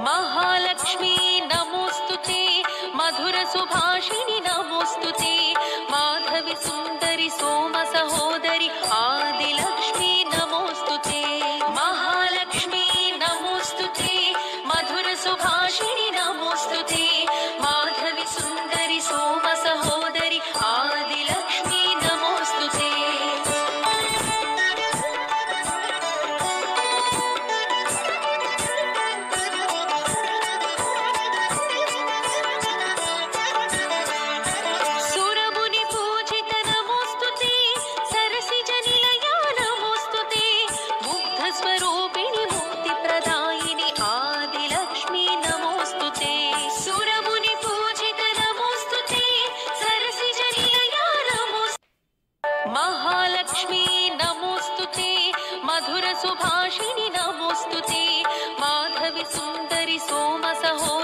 महालक्ष्मी नमोस्तुते मधुर सुभाषिणि नमोस्तुते माधवी सुंदरी सोम सहोदरी आदिलक्ष्मी नमोस्तुते महालक्ष्मी नमोस्तुते मधुर सुभाषिणि नमोस्तुते माधवी सुंदरी सोम सहोदरी आदिलक्ष्मी नमोस्तुते स्वरूपिणी मुक्ति प्रदायिनी आदिलक्ष्मी नमोस्तुते सुरमुनि पूजित नमोस्तुते सरसिजनिलया नमोस्तुते महालक्ष्मी नमोस्तुते मधुर सुभाषिणि नमोस्तुते माधवी सुंदरी सोम सहो